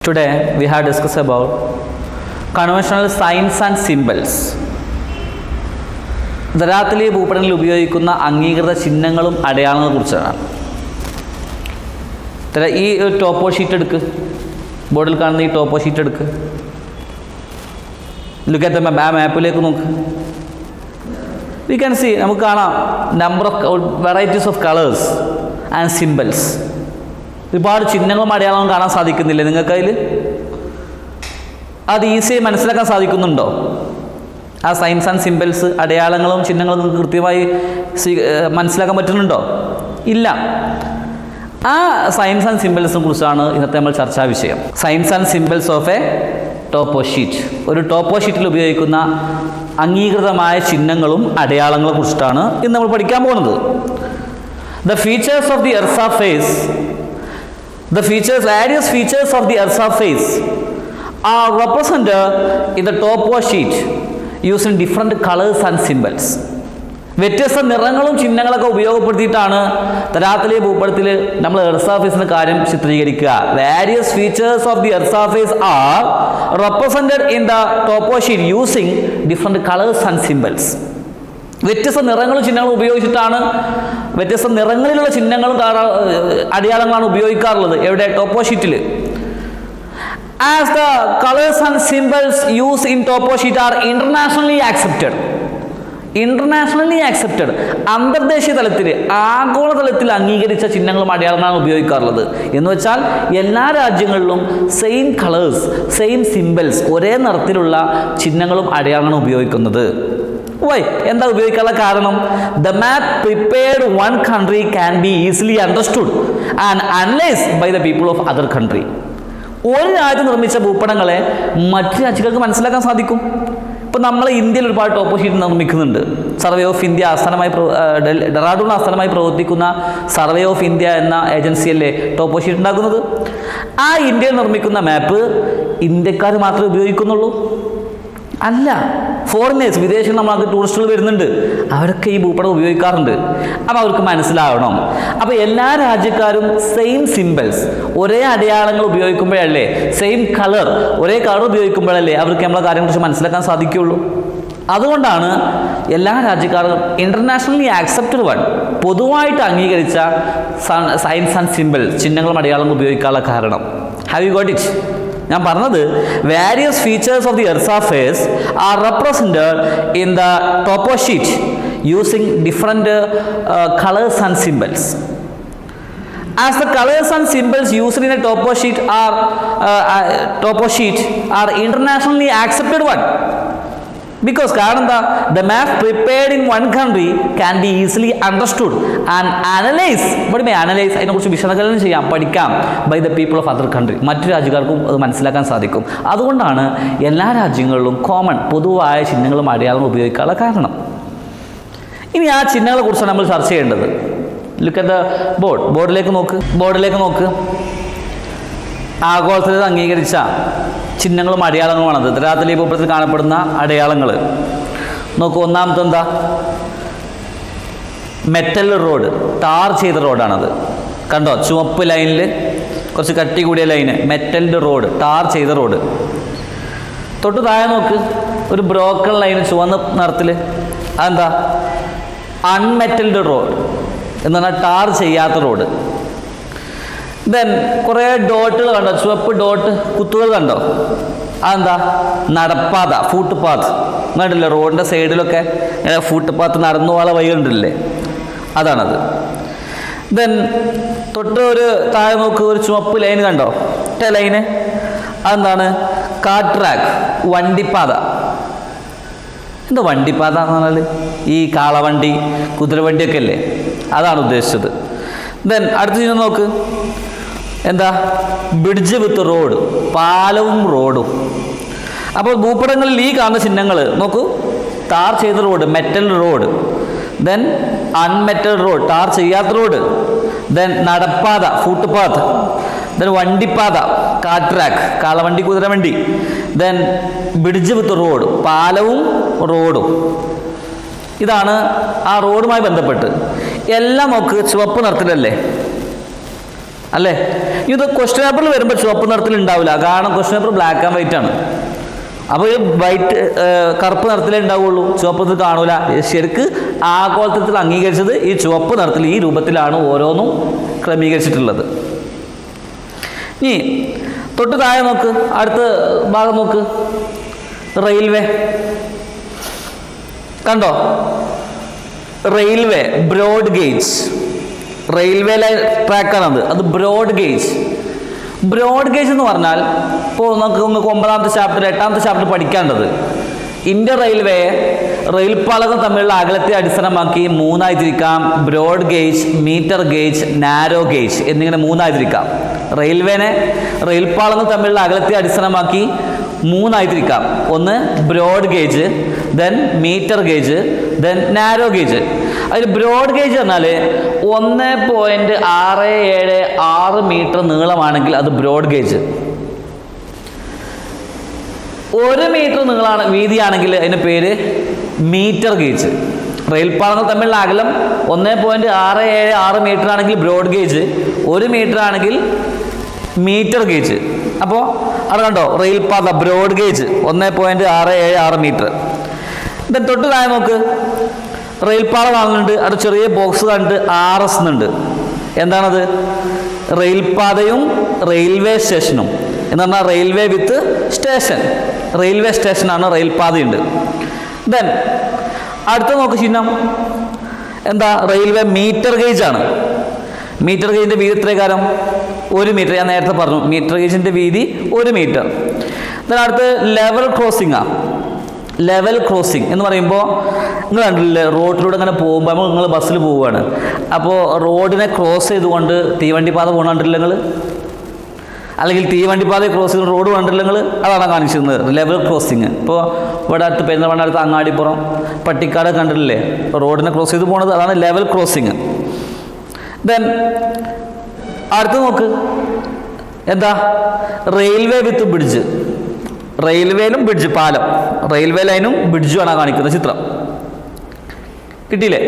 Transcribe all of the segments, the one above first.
Today we have discussed about conventional signs and symbols. ധരാത്തിലെ ഭൂപടങ്ങളിൽ ഉപയോഗിക്കുന്ന അംഗീകൃത ചിഹ്നങ്ങളും അടയാളങ്ങളെ കുറിച്ചാണ്. ഈ ടോപ്പോ ഷീറ്റ് എടുക്ക്, ബോർഡിൽ കാണുന്ന ഈ ടോപ്പോ ഷീറ്റ് എടുക്ക്. ലുക്ക് അറ്റ് ദ മാപ്പിലേക്ക് നോക്ക്. വി ക്യാൻ സീ, നമുക്ക് കാണാം number of varieties of colours and symbols. ഒരുപാട് ചിഹ്നങ്ങളും അടയാളങ്ങളും കാണാൻ സാധിക്കുന്നില്ലേ നിങ്ങൾക്ക് അതിൽ? അത് ഈസിയായി മനസ്സിലാക്കാൻ സാധിക്കുന്നുണ്ടോ? ആ സൈൻസ് ആൻഡ് സിംബൽസ്, അടയാളങ്ങളും ചിഹ്നങ്ങളും നിങ്ങൾക്ക് കൃത്യമായി മനസ്സിലാക്കാൻ പറ്റുന്നുണ്ടോ? ഇല്ല. ആ സൈൻസ് ആൻഡ് സിംബൽസിനെ കുറിച്ചാണ് ഇന്നത്തെ നമ്മൾ ചർച്ചാ വിഷയം. Signs and symbols of a topo sheet. ഒരു ടോപ്പോ ഷീറ്റിൽ ഉപയോഗിക്കുന്ന അംഗീകൃതമായ ചിഹ്നങ്ങളും അടയാളങ്ങളെ കുറിച്ചിട്ടാണ് ഇന്ന് നമ്മൾ പഠിക്കാൻ പോകുന്നത്. The various features of the earth surface are represented in the topo sheet using different colors and symbols. വ്യത്യസ്ത നിറങ്ങളും ചിഹ്നങ്ങളൊക്കെ ഉപയോഗപ്പെടുത്തിയിട്ടാണ് ധരാത്തിലെ ഭൂപടത്തിൽ നമ്മൾ എർത്ത് സർഫേസിന്റെ കാര്യം ചിത്രീകരിക്കുക. Various features of the earth surface are represented in the topo sheet using different colours and symbols. വ്യത്യസ്ത നിറങ്ങളും ചിഹ്നങ്ങളും ഉപയോഗിച്ചിട്ടാണ്, വ്യത്യസ്ത നിറങ്ങളിലുള്ള ചിഹ്നങ്ങളും അടയാളങ്ങളാണ് ഉപയോഗിക്കാറുള്ളത്. എവിടെ? ടോപ്പോ ഷീറ്റിൽ. As the colours and symbols use in topo sheet are internationally accepted. അന്തർദേശീയ തലത്തിൽ, ആഗോളതലത്തിൽ അംഗീകരിച്ച ചിഹ്നങ്ങളും അടയാളങ്ങളാണ് ഉപയോഗിക്കാറുള്ളത്. എന്ന് വെച്ചാൽ എല്ലാ രാജ്യങ്ങളിലും സെയിം കളേഴ്സ്, സെയിം സിംബൽസ്, ഒരേ നിറത്തിലുള്ള ചിഹ്നങ്ങളും അടയാളങ്ങളും ഉപയോഗിക്കുന്നത്. വൈ? എന്താ ഉപയോഗിക്കാനുള്ള കാരണം? The map prepared one country can be easily understood and analysed by the people of other country. ഒരു രാജ്യം നിർമ്മിച്ച ഭൂപടങ്ങളെ മറ്റു രാജ്യങ്ങൾക്ക് മനസ്സിലാക്കാൻ സാധിക്കും. ഇപ്പോൾ നമ്മൾ ഇന്ത്യയിൽ ഒരുപാട് ടോപ്പോ ഷീറ്റ് നിർമ്മിക്കുന്നുണ്ട്. സർവേ ഓഫ് ഇന്ത്യ ആസ്ഥാനമായി, ഡെറാഡൂൺ ആസ്ഥാനമായി പ്രവർത്തിക്കുന്ന സർവേ ഓഫ് ഇന്ത്യ എന്ന ഏജൻസിയല്ലേ ടോപ്പോ ഷീറ്റ് ഉണ്ടാക്കുന്നത്. ആ ഇന്ത്യയിൽ നിർമ്മിക്കുന്ന മാപ്പ് ഇന്ത്യക്കാർ മാത്രമേ ഉപയോഗിക്കുന്നുള്ളൂ? അല്ല. ഫോറിനേഴ്സ്, വിദേശികൾ, നമ്മൾക്ക് ടൂറിസ്റ്റുകൾ വരുന്നുണ്ട്, അവരൊക്കെ ഈ ഭൂപടം ഉപയോഗിക്കാറുണ്ട്. അപ്പോൾ അവർക്ക് മനസ്സിലാവണം. അപ്പോൾ എല്ലാ രാജ്യക്കാരും സെയിം സിംബൽസ്, ഒരേ അടയാളങ്ങൾ ഉപയോഗിക്കുമ്പോഴല്ലേ, സെയിം കളർ, ഒരേ കളർ ഉപയോഗിക്കുമ്പോഴല്ലേ അവർക്ക് നമ്മളെ കാര്യങ്ങളെക്കുറിച്ച് മനസ്സിലാക്കാൻ സാധിക്കുകയുള്ളൂ. അതുകൊണ്ടാണ് എല്ലാ രാജ്യക്കാരും ഇന്റർനാഷണലി ആക്സെപ്റ്റഡ് വൺ, പൊതുവായിട്ട് അംഗീകരിച്ച സയൻസ് ആൻഡ് സിംബൽ, ചിഹ്നങ്ങളും അടയാളങ്ങളും ഉപയോഗിക്കാനുള്ള കാരണം. Have you got it? ഞാൻ പറഞ്ഞത് various features of the earth surface are represented in the topo sheet using different colours and symbols. As the colors and symbols used in a topo sheet are internationally accepted one. Because കാരണം എന്താ? The map prepared in one country can be easily understood and analyzed. Analyze, അതിനെക്കുറിച്ച് വിശകലനം ചെയ്യാം, പഠിക്കാം, by the people of other country. മറ്റു രാജ്യക്കാർക്കും അത് മനസ്സിലാക്കാൻ സാധിക്കും. അതുകൊണ്ടാണ് എല്ലാ രാജ്യങ്ങളിലും കോമൺ, പൊതുവായ ചിഹ്നങ്ങളും അടയാളങ്ങളും ഉപയോഗിക്കാനുള്ള കാരണം. ഇനി ആ ചിഹ്നങ്ങളെ കുറിച്ചാണ് നമ്മൾ ചർച്ച ചെയ്യേണ്ടത്. Look at the board. ബോർഡിലേക്ക് നോക്ക്. ആഗോളത്തിൽ അംഗീകരിച്ച ചിഹ്നങ്ങളും അടയാളങ്ങളുമാണത്. ധരാത്തിലെ ഭൂപടത്തിൽ കാണപ്പെടുന്ന അടയാളങ്ങൾ നോക്കൂ. ഒന്നാമത്തെ എന്താ? മെറ്റൽ റോഡ്, ടാർ ചെയ്ത റോഡാണത്. കണ്ടോ? ചുവപ്പ് ലൈനിൽ കുറച്ച് കട്ടി കൂടിയ ലൈന്, മെറ്റലിൻ്റെ റോഡ്, ടാർ ചെയ്ത റോഡ്. തൊട്ട് താഴെ നോക്ക്, ഒരു ബ്രോക്കൺ ലൈന് ചുവന്ന നിറത്തിൽ. അതെന്താ? അൺമെറ്റൽഡ് റോഡ് എന്ന് പറഞ്ഞാൽ ടാർ ചെയ്യാത്ത റോഡ്. ദെൻ കുറേ ഡോട്ടുകൾ കണ്ടോ? ചുവപ്പ് ഡോട്ട്, കുത്തുകൾ കണ്ടോ? അതെന്താ? നടപ്പാത, ഫുട് പാത്ത്. കണ്ടില്ലേ റോഡിൻ്റെ സൈഡിലൊക്കെ ഫുട് പാത്ത്, നടന്നു പോകാനുള്ള വഴി കണ്ടില്ലേ? അതാണത്. ദെൻ തൊട്ട് ഒരു താഴെ നോക്ക്, ഒരു ചുവപ്പ് ലൈൻ കണ്ടോ? ഒറ്റ ലൈന്. അതെന്താണ്? കാർ ട്രാക്ക്, വണ്ടിപ്പാത. എന്താ വണ്ടിപ്പാത എന്ന് പറഞ്ഞാൽ? ഈ കാളവണ്ടി, കുതിരവണ്ടിയൊക്കെ അല്ലേ, അതാണ് ഉദ്ദേശിച്ചത്. ദെൻ അടുത്ത ചിഹ്നം നോക്ക്. എന്താ? ബ്രിഡ്ജ് വിത്ത് റോഡ്, പാലവും റോഡും. അപ്പോൾ ഭൂപടങ്ങളിൽ ഈ കാണുന്ന ചിഹ്നങ്ങൾ നോക്കൂ. ടാർ ചെയ്ത road, metal road. Then unmetal road, tar ചെയ്യാത്ത റോഡ്. ദെൻ നടപ്പാത, ഫുട് പാത്ത്. ദെൻ വണ്ടിപ്പാത, കാർ ട്രാക്ക്, കാളവണ്ടി, കുതിരവണ്ടി. ദെൻ ബ്രിഡ്ജ് വിത്ത് റോഡ്, പാലവും റോഡും. ഇതാണ് ആ റോഡുമായി ബന്ധപ്പെട്ട്. എല്ലാം നോക്ക് ചുവപ്പ് നിറത്തിലല്ലേ? അല്ലേ? ഇത് ക്വസ്റ്റ്യൻ പേപ്പറിൽ വരുമ്പോൾ ചുവപ്പ് നിറത്തിൽ ഉണ്ടാവില്ല, കാരണം question paper black and white ആണ്. അപ്പോൾ ഈ വൈറ്റ് കറുപ്പ് നിറത്തിലേ ഉണ്ടാവുള്ളൂ, ചുവപ്പ് നിറത്തിൽ കാണൂല. ശരിക്ക് ആഗോളതലത്തിൽ അംഗീകരിച്ചത് ഈ ചുവപ്പ് നിറത്തിൽ ഈ രൂപത്തിലാണ് ഓരോന്നും ക്രമീകരിച്ചിട്ടുള്ളത്. ഇനി തൊട്ട് താഴെ നോക്ക്, അടുത്ത ഭാഗം നോക്ക്, റെയിൽവേ കണ്ടോ? റെയിൽവേ ബ്രോഡ് ഗേജ്, റെയിൽവേ ട്രാക്കാണത്, അത് ബ്രോഡ് ഗേജ്. ബ്രോഡ് ഗേജ് എന്ന് പറഞ്ഞാൽ ഇപ്പോൾ നമുക്ക് 9ാമത്തെ ചാപ്റ്റർ 8ാമത്തെ ചാപ്റ്റർ പഠിക്കേണ്ടത് ഇന്ത്യൻ റെയിൽവേ റെയിൽപാളകൾ തമ്മിലുള്ള അകലത്തെ അടിസ്ഥാനമാക്കി 3ആയി തിരിക്കാം. Broad gauge, metre gauge, narrow gauge എന്നിങ്ങനെ 3ആയി തിരിക്കാം. റെയിൽവേനെ റെയിൽപാളങ്ങൾ തമ്മിലുള്ള അകലത്തെ അടിസ്ഥാനമാക്കി 3ആയി തിരിക്കാം. ഒന്ന് broad gauge, then metre gauge, then narrow gauge. അതിൽ ബ്രോഡ് ഗേജ് പറഞ്ഞാൽ 1.676 മീറ്റർ നീളമാണെങ്കിൽ അത് ബ്രോഡ് ഗേജ്. 1 മീറ്റർ നീളമാണ് വീതിയാണെങ്കിൽ അതിൻ്റെ പേര് മീറ്റർ ഗേജ്. റെയിൽപാളങ്ങൾ തമ്മിലുള്ള അകലം 1.676 മീറ്റർ ആണെങ്കിൽ ബ്രോഡ് ഗേജ്, 1 മീറ്റർ ആണെങ്കിൽ മീറ്റർ ഗേജ്. അപ്പോൾ അത് കണ്ടോ, റെയിൽപാത ബ്രോഡ് ഗേജ് 1.676 മീറ്റർ. ഇത് തൊട്ട് താഴെ നോക്ക്, റെയിൽപാത കാണുന്നുണ്ട്, അത് ചെറിയ ബോക്സ് കണ്ട് RS എന്നുണ്ട്. എന്താണത്? റെയിൽപാതയും റെയിൽവേ സ്റ്റേഷനും എന്ന് പറഞ്ഞാൽ റെയിൽവേ വിത്ത് സ്റ്റേഷൻ, റെയിൽവേ സ്റ്റേഷനാണ്, റെയിൽപാതയുണ്ട്. ദെൻ അടുത്ത നോക്ക് ചിഹ്നം എന്താ? റെയിൽവേ മീറ്റർ ഗേജ് ആണ്. മീറ്റർ ഗേജിൻ്റെ വീതി എത്ര കാരം? 1 മീറ്റർ. ഞാൻ നേരത്തെ പറഞ്ഞു മീറ്റർ ഗേജിൻ്റെ വീതി 1 മീറ്റർ. ദെൻ അടുത്ത് ലെവൽ ക്രോസിംഗ് ആണ്. ലെവൽ ക്രോസിംഗ് എന്ന് പറയുമ്പോൾ നിങ്ങൾ കണ്ടില്ലേ, റോഡിലൂടെ അങ്ങനെ പോകുമ്പോൾ നിങ്ങൾ ബസ്സിൽ പോവുകയാണ്, അപ്പോൾ റോഡിനെ ക്രോസ് ചെയ്തുകൊണ്ട് തീവണ്ടി പാത പോകണ കണ്ടില്ല നിങ്ങൾ, അല്ലെങ്കിൽ തീവണ്ടിപ്പാതയെ ക്രോസ് ചെയ്ത് റോഡ് കണ്ടില്ല നിങ്ങൾ, അതാണ് കാണിച്ചിരുന്നത് ലെവൽ ക്രോസിങ്. ഇപ്പോൾ ഇവിടെ അടുത്ത് പെരുന്തൽമണ്ണ അടുത്ത് അങ്ങാടിപ്പുറം പട്ടിക്കാട് കണ്ടിട്ടില്ലേ, റോഡിനെ ക്രോസ് ചെയ്ത് പോകുന്നത്, അതാണ് ലെവൽ ക്രോസിങ്. ദെൻ അടുത്ത് നോക്ക്, എന്താ? റെയിൽവേ വിത്ത് ബ്രിഡ്ജ്. റെയിൽവേയിലും ബ്രിഡ്ജ്, പാലം, റെയിൽവേ ലൈനും ബ്രിഡ്ജുമാണ് കാണിക്കുന്ന ചിത്രം. കിട്ടിയില്ലേ?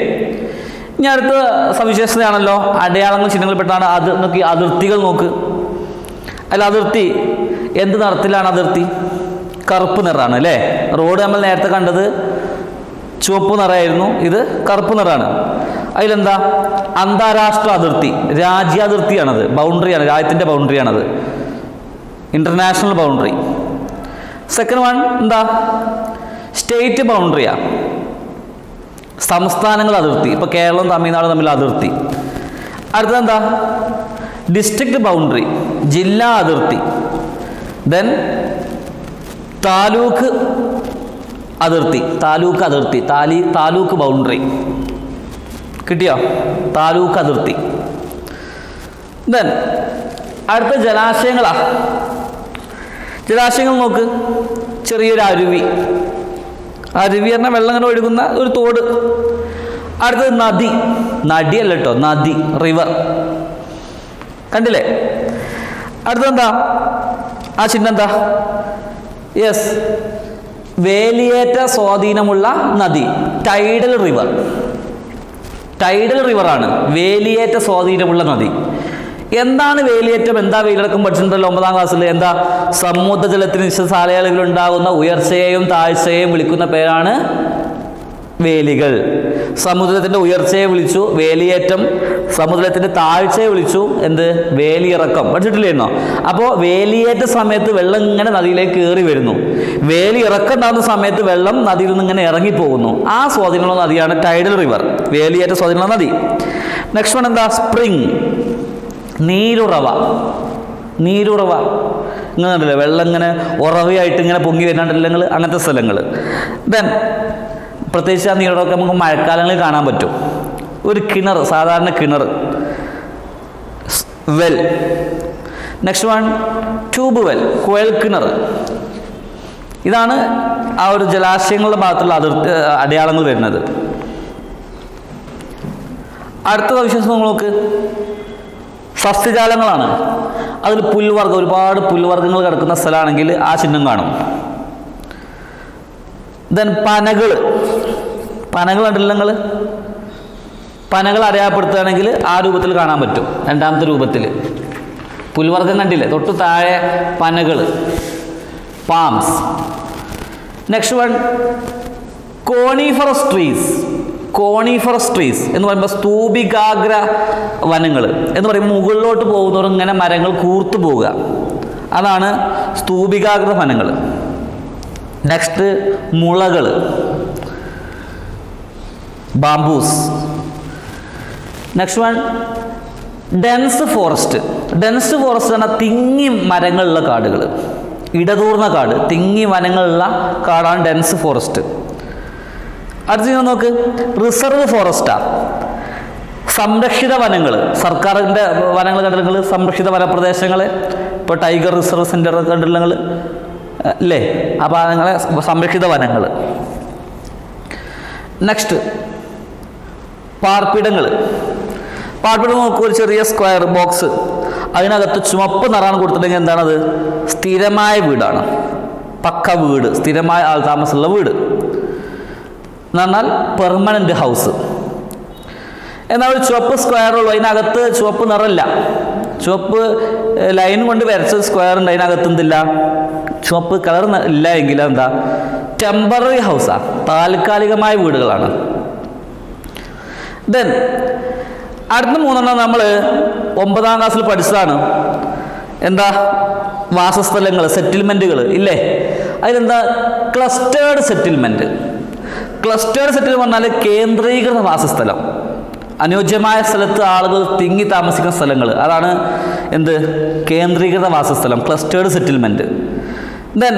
ഇനി അടുത്ത സവിശേഷതയാണല്ലോ അടയാളങ്ങൾ ചിഹ്നങ്ങളിൽപ്പെട്ടാണ്. അത് നോക്കി, അതിർത്തികൾ നോക്ക്. അല്ല, അതിർത്തി എന്ത് നിറത്തിലാണ്? അതിർത്തി കറുപ്പ് നിറമാണ് അല്ലേ? റോഡ് നമ്മൾ നേരത്തെ കണ്ടത് ചുവപ്പ് നിറമായിരുന്നു, ഇത് കറുപ്പ് നിറമാണ്. അതിലെന്താ? അന്താരാഷ്ട്ര അതിർത്തി, രാജ്യാതിർത്തിയാണത്, ബൗണ്ടറിയാണ്, രാജ്യത്തിൻ്റെ ബൗണ്ടറിയാണത്, ഇൻ്റർനാഷണൽ ബൗണ്ടറി. സെക്കൻഡ് വൺ എന്താ? സ്റ്റേറ്റ് ബൗണ്ടറിയാണ്, സംസ്ഥാനങ്ങൾ അതിർത്തി, ഇപ്പോൾ കേരളവും തമിഴ്നാടും തമ്മിലുള്ള അതിർത്തി. അടുത്തതെന്താ? ഡിസ്ട്രിക്ട് ബൗണ്ടറി, ജില്ലാ അതിർത്തി. ദെൻ താലൂക്ക് അതിർത്തി, താലൂക്ക് അതിർത്തി, താലൂക്ക് ബൗണ്ടറി. കിട്ടിയോ? താലൂക്ക് അതിർത്തി. ദെൻ അടുത്ത ജലാശയങ്ങളാ. ജലാശയങ്ങൾ നോക്ക്, ചെറിയൊരു അരുവി, അരുവി പറഞ്ഞാൽ വെള്ളം ഇങ്ങനെ ഒഴുകുന്ന ഒരു തോട്. അടുത്തത് നദി, നദിയല്ല കേട്ടോ, നദി, റിവർ. കണ്ടില്ലേ? അടുത്തെന്താ? ആ ചിഹ്നം എന്താ? യെസ്, വേലിയേറ്റ സ്വാധീനമുള്ള നദി, ടൈഡൽ റിവർ. ടൈഡൽ റിവറാണ് വേലിയേറ്റ സ്വാധീനമുള്ള നദി. എന്താണ് വേലിയേറ്റം? എന്താ വേലിയിറക്കം പഠിച്ചിട്ടുണ്ടല്ലോ 9ാം ക്ലാസ്സിൽ. എന്താ? സമുദ്രജലത്തിന് നിശ്ചിത കാലയളവിൽ ഉണ്ടാകുന്ന ഉയർച്ചയെയും താഴ്ചയെയും വിളിക്കുന്ന പേരാണ് വേലികൾ. സമുദ്രത്തിൻ്റെ ഉയർച്ചയെ വിളിച്ചു വേലിയേറ്റം, സമുദ്രത്തിൻ്റെ താഴ്ചയെ വിളിച്ചു എന്ത്? വേലിയിറക്കം. പഠിച്ചിട്ടില്ലേന്നോ? അപ്പോൾ വേലിയേറ്റ സമയത്ത് വെള്ളം ഇങ്ങനെ നദിയിലേക്ക് കയറി വരുന്നു, വേലിയിറക്കം ഉണ്ടാകുന്ന സമയത്ത് വെള്ളം നദിയിൽ നിന്ന് ഇങ്ങനെ ഇറങ്ങിപ്പോകുന്നു. ആ സ്വാധീനമുള്ള നദിയാണ് ടൈഡൽ റിവർ, വേലിയേറ്റ സ്വാധീനമുള്ള നദി. നെക്സ്റ്റ് വൺ എന്താ? സ്പ്രിംഗ്, നീരുറവ. നീരുറവ ഇങ്ങനെ കണ്ടില്ലേ, വെള്ളം ഇങ്ങനെ ഉറവയായിട്ട് ഇങ്ങനെ പൊങ്ങി വരുന്നുണ്ടല്ലോ നിങ്ങൾ, അങ്ങനത്തെ സ്ഥലങ്ങൾ. ദെൻ പ്രത്യേകിച്ച് ആ നീരുറവൊക്കെ നമുക്ക് മഴക്കാലങ്ങളിൽ കാണാൻ പറ്റും. ഒരു കിണർ, സാധാരണ കിണർ, well. Next one tube well, കുഴൽ കിണർ. ഇതാണ് ആ ഒരു ജലാശയങ്ങളുടെ ഭാഗത്തുള്ള അതിർത്തി അടയാളങ്ങൾ വരുന്നത്. അടുത്ത വിശേഷം നോക്ക്, സസ്യജാലങ്ങളാണ്. അതിൽ പുൽവർഗ്ഗം, ഒരുപാട് പുൽവർഗ്ഗങ്ങൾ കിടക്കുന്ന സ്ഥലമാണെങ്കിൽ ആ ചിഹ്നം കാണും. ദെൻ പനകൾ, പനകൾ കണ്ടില്ല നിങ്ങൾ? പനകൾ അടയാളപ്പെടുത്തുകയാണെങ്കിൽ ആ രൂപത്തിൽ കാണാൻ പറ്റും, രണ്ടാമത്തെ രൂപത്തിൽ. പുൽവർഗ്ഗം കണ്ടില്ലേ, തൊട്ട് താഴെ പനകൾ, palms. Next one coniferous trees. Coniferous trees എന്ന് പറയുമ്പോൾ സ്തൂപികാഗ്ര വനങ്ങൾ എന്ന് പറയുമ്പോൾ മുകളിലോട്ട് പോകുന്നവരും ഇങ്ങനെ മരങ്ങൾ കൂർത്തു പോവുക, അതാണ് സ്തൂപികാഗ്ര വനങ്ങൾ. നെക്സ്റ്റ് മുളകൾ, bamboos. Next one dense forest. Dense forest പറഞ്ഞാൽ തിങ്ങി മരങ്ങളുള്ള കാടുകൾ, ഇടതൂർന്ന കാട്, തിങ്ങി വനങ്ങളുള്ള കാടാണ് ഡെൻസ് ഫോറസ്റ്റ്. അടുത്ത നോക്ക് റിസർവ് ഫോറസ്റ്റാണ്. സംരക്ഷിത വനങ്ങൾ, സർക്കാരിൻ്റെ വനങ്ങൾ കണ്ടിട്ടുള്ള സംരക്ഷിത വനപ്രദേശങ്ങൾ, ഇപ്പോൾ ടൈഗർ റിസർവ് സെൻ്റർ കണ്ടിട്ടുള്ള അല്ലേ, അപ്പോൾ അതുങ്ങളെ സംരക്ഷിത വനങ്ങൾ. നെക്സ്റ്റ് പാർപ്പിടങ്ങൾ. പാർപ്പിടം നോക്കൂ, ഒരു ചെറിയ സ്ക്വയർ ബോക്സ്, അതിനകത്ത് ചുമപ്പ് നിറാണ് കൊടുത്തിട്ടുണ്ടെങ്കിൽ എന്താണത്? സ്ഥിരമായ വീടാണ്, പക്ക വീട്, സ്ഥിരമായ ആൾ താമസമുള്ള വീട് എന്ന് പറഞ്ഞാൽ പെർമനൻ്റ് ഹൗസ്. എന്നാൽ ഒരു ചുവപ്പ് സ്ക്വയറുള്ളൂ, അതിനകത്ത് ചുവപ്പ് നിറമില്ല, ചുവപ്പ് ലൈൻ കൊണ്ട് വരച്ച സ്ക്വയർ ഉണ്ട്, അതിനകത്ത് എന്തില്ല, ചുവപ്പ് കളർ ഇല്ല എങ്കിൽ എന്താ? ടെമ്പററി ഹൗസാണ്, താൽക്കാലികമായ വീടുകളാണ്. ദെൻ അടുത്ത മൂന്നെണ്ണം നമ്മൾ 9ാം ക്ലാസ്സിൽ പഠിച്ചതാണ്. എന്താ? വാസസ്ഥലങ്ങൾ, സെറ്റിൽമെൻറ്റുകൾ ഇല്ലേ? അതിലെന്താ? Clustered settlement. ക്ലസ്റ്റേർഡ് സെറ്റിൽമെൻറ്റ് പറഞ്ഞാൽ കേന്ദ്രീകൃത വാസസ്ഥലം, അനുയോജ്യമായ സ്ഥലത്ത് ആളുകൾ തിങ്ങി താമസിക്കുന്ന സ്ഥലങ്ങൾ, അതാണ് എന്ത്? കേന്ദ്രീകൃത വാസസ്ഥലം, clustered settlement. Then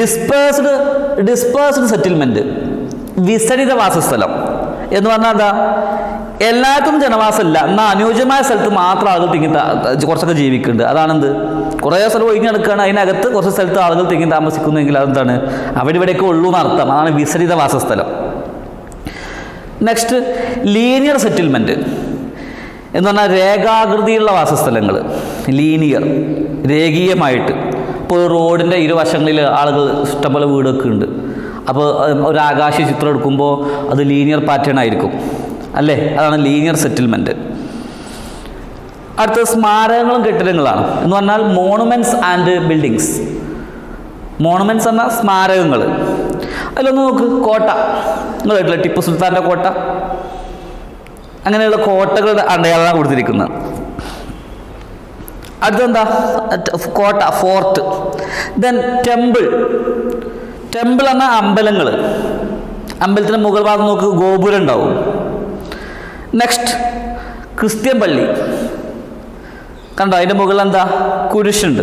dispersed settlement, വിസരിത വാസസ്ഥലം എന്ന് പറഞ്ഞാൽ എന്താ? എല്ലായിടത്തും ജനവാസമില്ല, എന്നാൽ അനുയോജ്യമായ സ്ഥലത്ത് മാത്രം ആളുകൾ തിങ്ങി കുറച്ചൊക്കെ ജീവിക്കുന്നുണ്ട്, അതാണെന്ത്? കുറേ സ്ഥലം ഒഴിഞ്ഞു കിടക്കുകയാണ്, അതിനകത്ത് കുറച്ച് സ്ഥലത്ത് ആളുകൾ തിങ്ങി താമസിക്കുന്നെങ്കിൽ അതെന്താണ്? അവിടെ ഇവിടെയൊക്കെ ഉള്ളൂ എന്നർത്ഥം, അതാണ് വിസരിത വാസസ്ഥലം. നെക്സ്റ്റ് ലീനിയർ സെറ്റിൽമെൻറ്റ് എന്ന് പറഞ്ഞാൽ രേഖാകൃതിയുള്ള വാസസ്ഥലങ്ങൾ, ലീനിയർ, രേഖീയമായിട്ട്. ഇപ്പോൾ റോഡിൻ്റെ ഇരുവശങ്ങളിൽ ആളുകൾ ഇഷ്ടംപോലെ വീടൊക്കെ ഉണ്ട്, അപ്പോൾ ഒരു ആകാശ ചിത്രം എടുക്കുമ്പോൾ അത് ലീനിയർ പാറ്റേൺ ആയിരിക്കും അല്ലേ, അതാണ് ലീനിയർ സെറ്റിൽമെൻറ്റ്. അടുത്ത സ്മാരകങ്ങളും കെട്ടിടങ്ങളാണ് എന്ന് പറഞ്ഞാൽ മോണുമെൻറ്റ്സ് ആൻഡ് ബിൽഡിങ്സ്. മോണുമെൻറ്റ്സ് എന്നാൽ സ്മാരകങ്ങൾ. അതിലൊന്ന് നോക്ക്, കോട്ട, നിങ്ങൾ കേട്ടില്ല, ടിപ്പു സുൽത്താൻ്റെ കോട്ട, അങ്ങനെയുള്ള കോട്ടകളുടെ അടയാളമാണ് കൊടുത്തിരിക്കുന്നത്. അടുത്തെന്താ? കോട്ട, ഫോർട്ട്. Then temple. ടെമ്പിൾ എന്നാൽ അമ്പലങ്ങൾ, അമ്പലത്തിൻ്റെ മുകൾ ഭാഗം നോക്ക്, ഗോപുരം ഉണ്ടാവും. നെക്സ്റ്റ് ക്രിസ്ത്യൻ പള്ളി, കണ്ടോ, അതിൻ്റെ മുകളിൽ എന്താ? കുരിശുണ്ട്.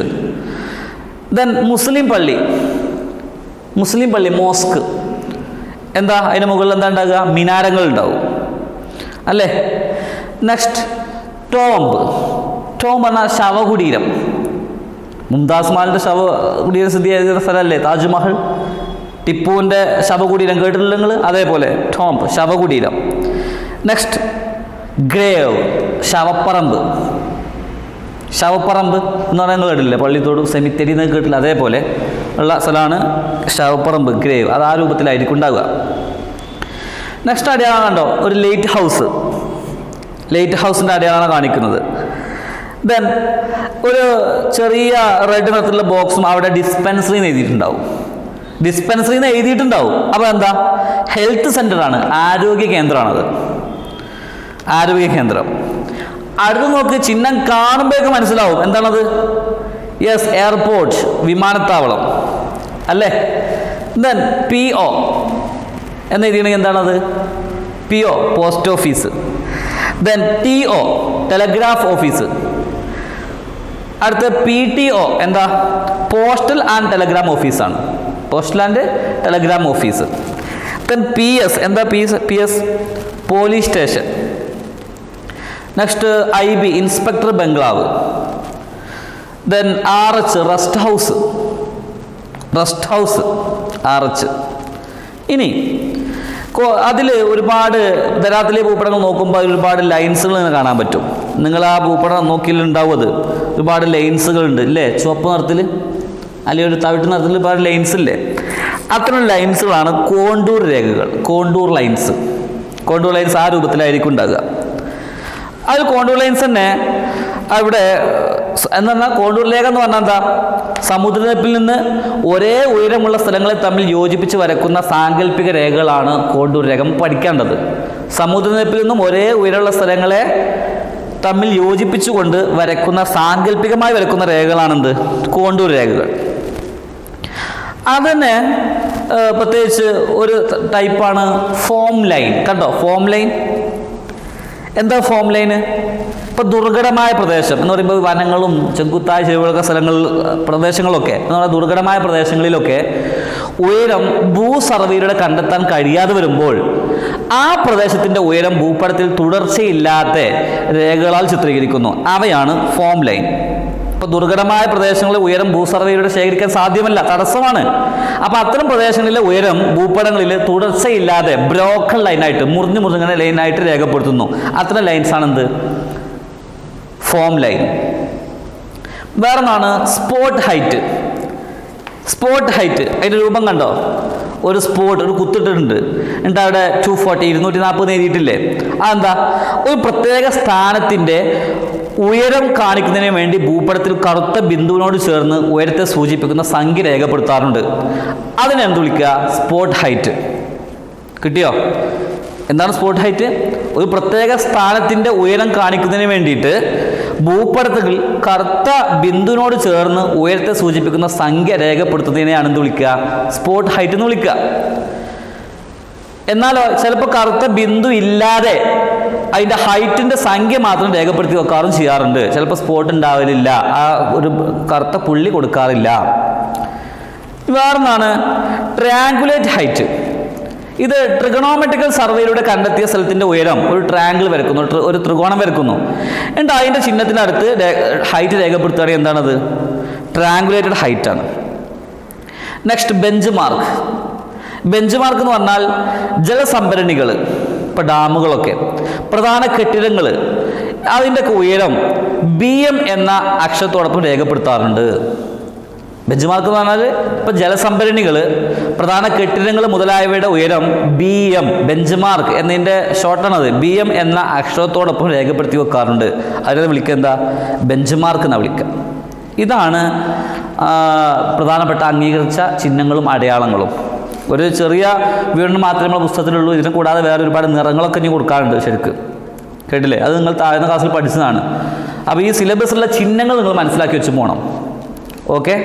ദെൻ മുസ്ലിം പള്ളി, മുസ്ലിം പള്ളി, മോസ്ക്, എന്താ? അതിൻ്റെ മുകളിൽ എന്താ ഉണ്ടാകുക? മിനാരങ്ങൾ ഉണ്ടാവും അല്ലേ. Next tomb. ടോംബ് പറഞ്ഞാൽ ശവകുടീരം. മുംതാസ് മഹലിൻ്റെ ശവകുടീരം സ്ഥിതി ചെയ്യുന്ന സ്ഥലമല്ലേ താജ്മഹൽ, ടിപ്പുവിൻ്റെ ശവകുടീരം കേട്ടിട്ടില്ല നിങ്ങൾ? അതേപോലെ ടോംബ്, ശവകുടീരം. Next grave, ശവപ്പറമ്പ്. ശവപ്പറമ്പ് എന്ന് പറഞ്ഞാൽ നിങ്ങൾ കേട്ടില്ലേ, പള്ളിത്തോട് സെമിത്തേരി എന്നൊക്കെ കേട്ടില്ല, അതേപോലെ ഉള്ള സ്ഥലമാണ് ശവപ്പറമ്പ്, ഗ്രേവ്, അത് ആ രൂപത്തിലായിരിക്കും ഉണ്ടാവുക. നെക്സ്റ്റ് അടയാളം കണ്ടോ, ഒരു ലൈറ്റ് ഹൗസ്, ലൈറ്റ് ഹൗസിൻ്റെ അടയാളമാണ് കാണിക്കുന്നത്. ദെൻ ഒരു ചെറിയ റെഡ് നിറത്തിലുള്ള ബോക്സും അവിടെ ഡിസ്പെൻസറി എന്ന് എഴുതിയിട്ടുണ്ടാവും, ഡിസ്പെൻസറി എന്ന് എഴുതിയിട്ടുണ്ടാവും. അപ്പോൾ എന്താ? ഹെൽത്ത് സെൻ്ററാണ്, ആരോഗ്യ കേന്ദ്രമാണത്, ആരോഗ്യ കേന്ദ്രം. അടുത്ത് നോക്ക്, ചിഹ്നം കാണുമ്പോഴേക്ക് മനസ്സിലാവും എന്താണത്? യെസ്, എയർപോർട്ട്, വിമാനത്താവളം അല്ലേ. ദെൻ PO എന്ന് എഴുതിയിട്ടുണ്ടെങ്കിൽ എന്താണത്? PO, post office. Then TO, telegraph office. അടുത്ത PTO എന്താ? പോസ്റ്റൽ ആൻഡ് ടെലഗ്രാം ഓഫീസാണ്, postal and telegram office. Then PS എന്താ? PS police station. Next IB, inspector bungalow. Then RH, rest house, rest house, RH. ഇനി അതിൽ ഒരുപാട് ധരാത്തിലെ ഭൂപടങ്ങൾ നോക്കുമ്പോൾ ഒരുപാട് ലൈൻസുകൾ കാണാൻ പറ്റും. നിങ്ങൾ ആ ഭൂപടം നോക്കിയിട്ടുണ്ടാവും, അത് ഒരുപാട് ലൈൻസുകളുണ്ട് ഇല്ലേ, ചുവപ്പ് നിറത്തിൽ അല്ലെങ്കിൽ ഒരു തവിട്ട് നിറത്തിൽ ഒരുപാട് ലൈൻസ് ഇല്ലേ. അത്തരം ലൈൻസുകളാണ് കോണ്ടൂർ രേഖകൾ, കോണ്ടൂർ ലൈൻസ്. കോണ്ടൂർ ലൈൻസ് ആ രൂപത്തിലായിരിക്കും ഉണ്ടാകുക. അത് കോണ്ടൂർ ലൈൻസ് തന്നെ അവിടെ എന്ന് പറഞ്ഞാൽ കോണ്ടൂർ രേഖ എന്ന് പറഞ്ഞാൽ എന്താ? സമുദ്രനിരപ്പിൽ നിന്ന് ഒരേ ഉയരമുള്ള സ്ഥലങ്ങളെ തമ്മിൽ യോജിപ്പിച്ച് വരക്കുന്ന സാങ്കല്പിക രേഖകളാണ് കോണ്ടൂർ രേഖ. പഠിക്കേണ്ടത് സമുദ്രനിരപ്പിൽ നിന്നും ഒരേ ഉയരമുള്ള സ്ഥലങ്ങളെ തമ്മിൽ യോജിപ്പിച്ചുകൊണ്ട് വരക്കുന്ന സാങ്കല്പികമായി വരക്കുന്ന രേഖകളാണെന്ത്? കോണ്ടൂർ രേഖകൾ. അതിന് പ്രത്യേകിച്ച് ഒരു ടൈപ്പാണ് ഫോം ലൈൻ. കണ്ടോ ഫോം ലൈൻ? എന്താ ഫോം ലൈന്? ഇപ്പം ദുർഘടമായ പ്രദേശം എന്ന് പറയുമ്പോൾ വനങ്ങളും ചെങ്കുത്തായ ചെരുവുകളൊക്കെ പ്രദേശങ്ങളൊക്കെ എന്ന് പറഞ്ഞാൽ ദുർഘടമായ പ്രദേശങ്ങളിലൊക്കെ ഉയരം ഭൂസർവേയിലൂടെ കണ്ടെത്താൻ കഴിയാതെ വരുമ്പോൾ ആ പ്രദേശത്തിൻ്റെ ഉയരം ഭൂപടത്തിൽ തുടർച്ചയില്ലാത്ത രേഖകളാൽ ചിത്രീകരിക്കുന്നു. അവയാണ് ഫോം ലൈൻ. ഇപ്പോൾ ദുർഘടമായ പ്രദേശങ്ങളിൽ ഉയരം ഭൂസർവേയിലൂടെ ശേഖരിക്കാൻ സാധ്യമല്ല, തടസ്സമാണ്. അപ്പോൾ അത്തരം പ്രദേശങ്ങളിലെ ഉയരം ഭൂപടങ്ങളിൽ തുടർച്ചയില്ലാതെ ബ്രോക്കൺ ലൈനായിട്ട് മുറിഞ്ഞുങ്ങനെ ലൈനായിട്ട് രേഖപ്പെടുത്തുന്നു. അത്തരം ലൈൻസാണ് എന്ത്? Form line. വേറൊന്നാണ് സ്പോട്ട് ഹൈറ്റ്. സ്പോട്ട് ഹൈറ്റ് അതിൻ്റെ രൂപം കണ്ടോ? ഒരു സ്പോട്ട്, ഒരു കുത്തിട്ടിട്ടുണ്ട്, എന്നിട്ട് അവിടെ 240 240 എഴുതിയിട്ടില്ലേ? അതെന്താ? ഒരു പ്രത്യേക സ്ഥാനത്തിൻ്റെ ഉയരം കാണിക്കുന്നതിന് വേണ്ടി ഭൂപടത്തിൽ കറുത്ത ബിന്ദുവിനോട് ചേർന്ന് ഉയരത്തെ സൂചിപ്പിക്കുന്ന സംഖ്യ രേഖപ്പെടുത്താറുണ്ട്. അതിനെ എന്ത് വിളിക്കുക? Spot height. കിട്ടിയോ? എന്താണ് സ്പോട്ട് ഹൈറ്റ്? ഒരു പ്രത്യേക സ്ഥാനത്തിൻ്റെ ഉയരം കാണിക്കുന്നതിന് വേണ്ടിയിട്ട് ഭൂപടത്തിൽ കറുത്ത ബിന്ദുവിനോട് ചേർന്ന് ഉയരത്തെ സൂചിപ്പിക്കുന്ന സംഖ്യ രേഖപ്പെടുത്തുന്നതിനെയാണ് എന്ത് വിളിക്കുക? സ്പോട്ട് ഹൈറ്റ് എന്ന് വിളിക്കുക. എന്നാലോ ചിലപ്പോൾ കറുത്ത ബിന്ദു ഇല്ലാതെ അതിൻ്റെ ഹൈറ്റിൻ്റെ സംഖ്യ മാത്രം രേഖപ്പെടുത്തി വെക്കാറും ചെയ്യാറുണ്ട്. ചിലപ്പോൾ സ്പോട്ട് ഉണ്ടാവലില്ല, ആ ഒരു കറുത്ത പുള്ളി കൊടുക്കാറില്ല. വേറൊന്നാണ് ട്രയാങ്കുലേറ്റ് ഹൈറ്റ്. ഇത് ട്രിഗണോമെട്രിക്കൽ സർവേയിലൂടെ കണ്ടെത്തിയ സ്ഥലത്തിൻ്റെ ഉയരം ഒരു ട്രയാങ്കിൾ വരക്കുന്നു, ഒരു ത്രികോണം വരക്കുന്നു, എന്നിട്ട് അതിൻ്റെ ചിഹ്നത്തിനടുത്ത് ഹൈറ്റ് രേഖപ്പെടുത്തുകയാണെങ്കിൽ എന്താണത്? ട്രയാങ്കുലേറ്റഡ് ഹൈറ്റാണ്. Next bench mark. Bench mark എന്ന് പറഞ്ഞാൽ ജലസംഭരണികൾ, ഇപ്പോൾ ഡാമുകളൊക്കെ, പ്രധാന കെട്ടിടങ്ങൾ, അതിൻ്റെയൊക്കെ ഉയരം BM എന്ന അക്ഷരത്തോടൊപ്പം രേഖപ്പെടുത്താറുണ്ട്. ബെഞ്ച് മാർക്ക് എന്ന് പറഞ്ഞാൽ ഇപ്പോൾ ജലസംഭരണികൾ, പ്രധാന കെട്ടിടങ്ങൾ മുതലായവയുടെ ഉയരം BM, ബെഞ്ച് മാർക്ക് എന്നതിൻ്റെ ഷോർട്ടാണത്. BM എന്ന അക്ഷരത്തോടൊപ്പം രേഖപ്പെടുത്തി വെക്കാറുണ്ട്. അതിനെ വിളിക്കുക എന്താ? ബെഞ്ച് മാർക്ക് എന്നാണ് വിളിക്കുക. ഇതാണ് പ്രധാനപ്പെട്ട അംഗീകരിച്ച ചിഹ്നങ്ങളും അടയാളങ്ങളും. ഒരു ചെറിയ വീടിന് മാത്രമേ നമ്മുടെ പുസ്തകത്തിലുള്ളൂ. ഇതിനെ കൂടാതെ വേറെ ഒരുപാട് നിറങ്ങളൊക്കെ ഇനി കൊടുക്കാറുണ്ട്. ശരിക്ക് കേട്ടില്ലേ? അത് നിങ്ങൾ താഴ്ന്ന ക്ലാസ്സിൽ പഠിച്ചതാണ്. അപ്പോൾ ഈ സിലബസിലുള്ള ചിഹ്നങ്ങൾ നിങ്ങൾ മനസ്സിലാക്കി വെച്ച് പോകണം. ഓക്കെ.